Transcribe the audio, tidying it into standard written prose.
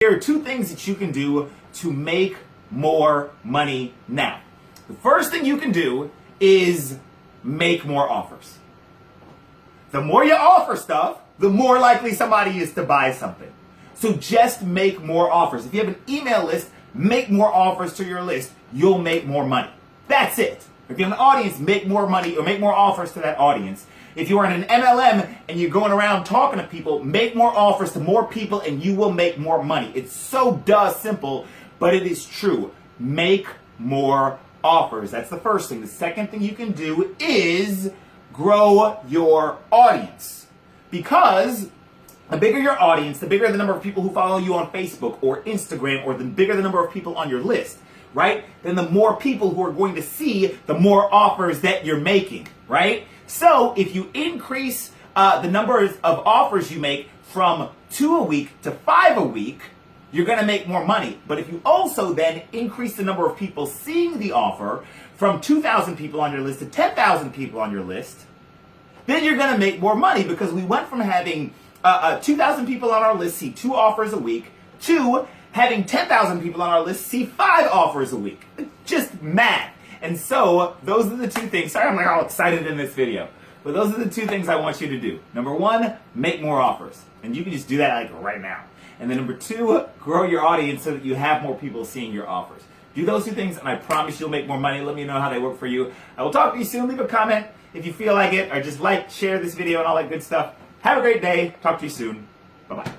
There are two things that you can do to make more money now. The first thing you can do is make more offers. The more you offer stuff, the more likely somebody is to buy something. So just make more offers. If you have an email list, make more offers to your list. You'll make more money. That's it. If you have an audience, make more money or make more offers to that audience. If you are in an MLM and you're going around talking to people, make more offers to more people and you will make more money. It's so simple, but it is true. Make more offers. That's the first thing. The second thing you can do is grow your audience. Because the bigger your audience, the bigger the number of people who follow you on Facebook or Instagram, or the bigger the number of people on your list, right? Then the more people who are going to see, the more offers that you're making, right? So if you increase the number of offers you make from 2 a week to 5 a week, you're going to make more money. But if you also then increase the number of people seeing the offer from 2,000 people on your list to 10,000 people on your list, then you're going to make more money, because we went from having 2,000 people on our list see 2 offers a week to having 10,000 people on our list see 5 offers a week. Just math. And so those are the two things. Sorry, I'm like all excited in this video. But those are the two things I want you to do. Number 1, make more offers. And you can just do that like right now. And then number 2, grow your audience so that you have more people seeing your offers. Do those 2 things and I promise you'll make more money. Let me know how they work for you. I will talk to you soon. Leave a comment if you feel like it, or just like, share this video and all that good stuff. Have a great day. Talk to you soon. Bye-bye.